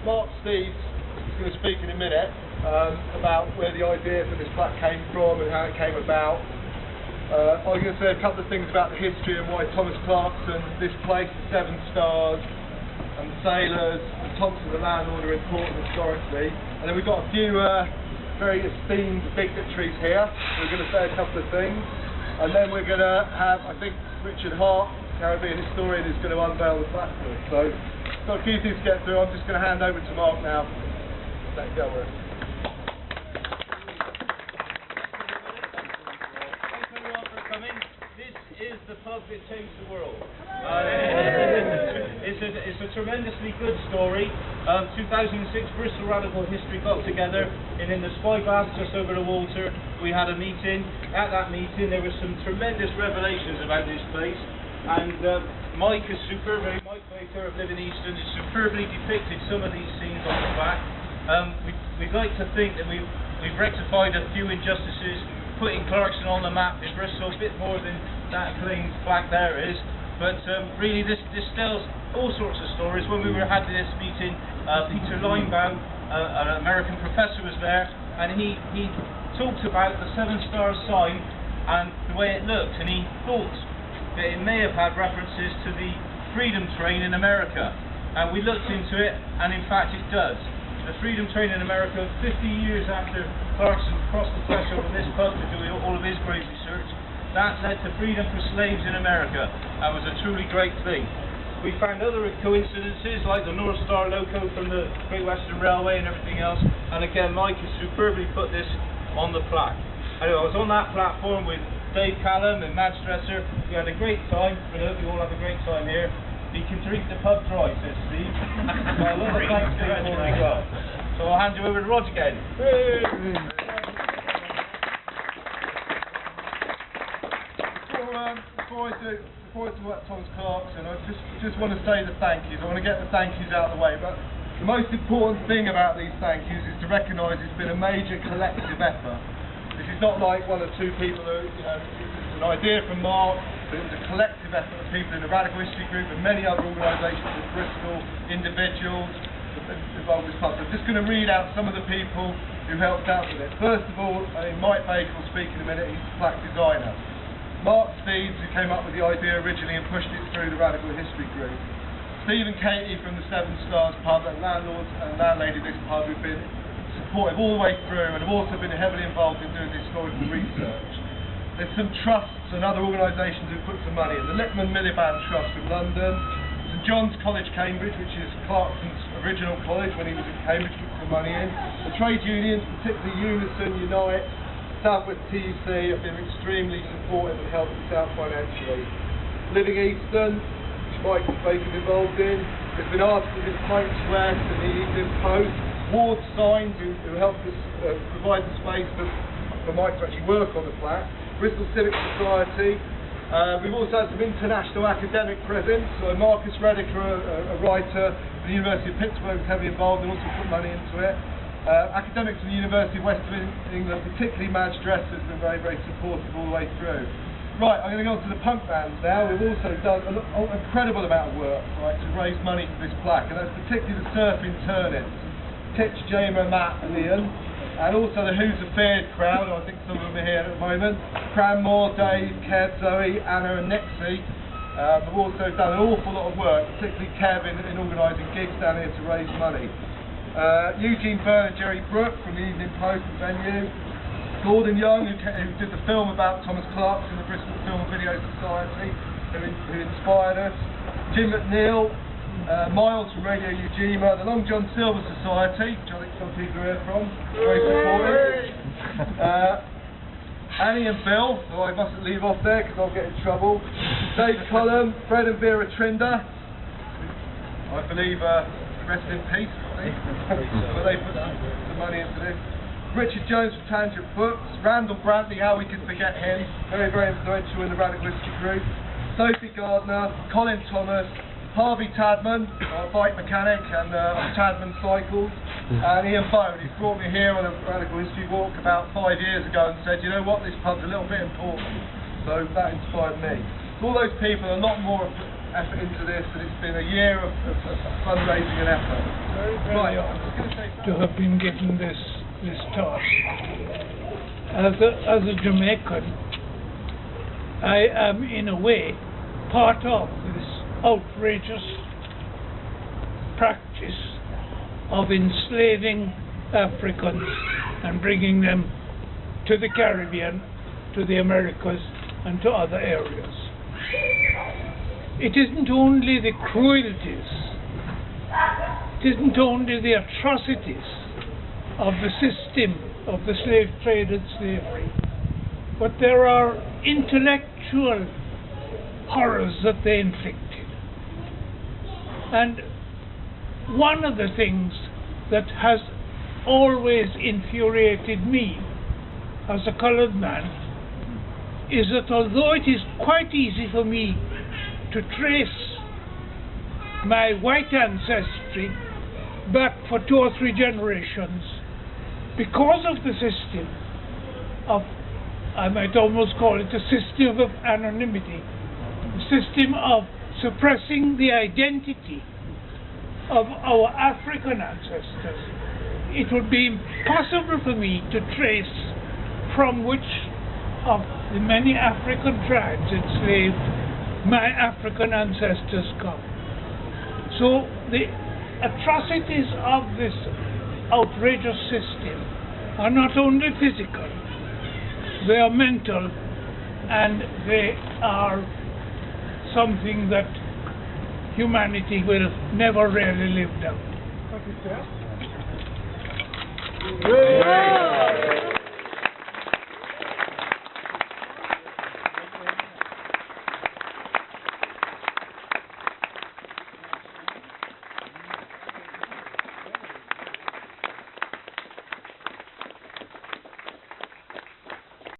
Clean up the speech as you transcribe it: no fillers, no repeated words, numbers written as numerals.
Mark Steves is going to speak in a minute about where the idea for this plaque came from and how it came about. I'm going to say a couple of things about the history and why Thomas Clarkson, this place, the Seven Stars, and the sailors, and Thompson the landlord are important historically. And then we've got a few very esteemed dignitaries here. We're going to say a couple of things. And then we're going to have, I think, Richard Hart, Caribbean historian, is going to unveil the plaque for us. So, got a few things to get through. I'm just going to hand over to Mark now. Let's go with it. Thanks everyone for coming. This is the pub that changed the world. It's a tremendously good story. 2006 Bristol Radical History got together, and in the Spyglass just over the water we had a meeting. At that meeting there were some tremendous revelations about this place, and Mike Baker of Living Eastern has superbly depicted some of these scenes on the plaque. We'd like to think that we've rectified a few injustices, putting Clarkson on the map in Bristol, a bit more than that acclaimed plaque there is. But really this tells all sorts of stories. When we were having this meeting, Peter Linebaum, an American professor, was there, and he talked about the Seven Stars sign and the way it looked, and he thought that it may have had references to the Freedom Train in America. And we looked into it, and in fact it does. The Freedom Train in America, 50 years after Clarkson crossed the threshold of this pub to do all of his great research, that led to freedom for slaves in America, and was a truly great thing. We found other coincidences like the North Star loco from the Great Western Railway and everything else, and again Mike has superbly put this on the plaque. Anyway, I was on that platform with Dave Callum and Matt Stresser. We had a great time, I hope you all have a great time here. You can drink the pub dry, says Steve. So a lot of thanks to him as well. So I'll hand you over to Rod again. Before I talk about Thomas Clarkson, I just want to say the thank yous. I want to get the thank yous out of the way, but the most important thing about these thank yous is to recognise it's been a major collective effort. This is not like one or two people who, it's an idea from Mark, but it was a collective effort of people in the Radical History Group and many other organisations in Bristol, individuals involved with this pub. So I'm just going to read out some of the people who helped out with it. First of all, Mike Baker will speak in a minute. He's the plaque designer. Mark Steves, who came up with the idea originally and pushed it through the Radical History Group. Steve and Katie from the Seven Stars pub, and landlords and landlady of this pub, who've been supportive all the way through and have also been heavily involved in doing the historical research. There's some trusts and other organisations who've put some money in. The Lippman Miliband Trust from London, St John's College, Cambridge, which is Clarkson's original college when he was at Cambridge, put some money in. The trade unions, particularly Unison, Unite, Southwest TUC, have been extremely supportive and helped us out financially. Living Eastern, which Mike Baker's involved in. There's been articles in Pipes West and the Evening Post. Ward Signs, who helped us provide the space for Mike to actually work on the plaque. Bristol Civic Society. We've also had some international academic presence. So Marcus Rediker, a writer from the University of Pittsburgh, was heavily involved and also put money into it. Academics from the University of West England, particularly Madge Dress, has been very, very supportive all the way through. Right, I'm going to go on to the punk bands now. We've also done an incredible amount of work, right, to raise money for this plaque, and that's particularly the Surfing Turnips. Titch, Jamer, Matt and Ian, and also the Who's Afeared crowd. I think some of them are here at the moment. Cranmore, Dave, Kev, Zoe, Anna and Nixie. We've also done an awful lot of work, particularly Kev in organising gigs down here to raise money. Eugene Byrne and Jerry Brooke from the Evening Post and venue. Gordon Young, who did the film about Thomas Clarkson, the Bristol Film and Video Society, who inspired us. Jim McNeil, Miles from Radio Ujima, the Long John Silver Society, which I think some people are here from, very supportive. Annie and Bill, who I mustn't leave off there because I'll get in trouble. Dave Cullum, Fred and Vera Trinder, I believe rest in peace, I think. But they put some money into this. Richard Jones from Tangent Books, Randall Brantley, how we could forget him, very, very influential in the Radical History Group. Sophie Gardner, Colin Thomas, Harvey Tadman, bike mechanic and Tadman Cycles, and Ian Bone, who brought me here on a Radical History walk about 5 years ago and said, you know what, this pub's a little bit important. So that inspired me. So all those people, a lot more effort into this, and it's been a year of fundraising and effort. Very honoured to have been given this task. As a Jamaican, I am in a way part of this outrageous practice of enslaving Africans and bringing them to the Caribbean, to the Americas, and to other areas. It isn't only the cruelties, it isn't only the atrocities of the system of the slave trade and slavery, but there are intellectual horrors that they inflicted. And one of the things that has always infuriated me as a coloured man is that although it is quite easy for me to trace my white ancestry back for 2 or 3 generations, because of the system of, I might almost call it a system of anonymity, a system of suppressing the identity of our African ancestors, it would be impossible for me to trace from which of the many African tribes enslaved my African ancestors come. So the atrocities of this outrageous system are not only physical, they are mental, and they are something that humanity will never really live down.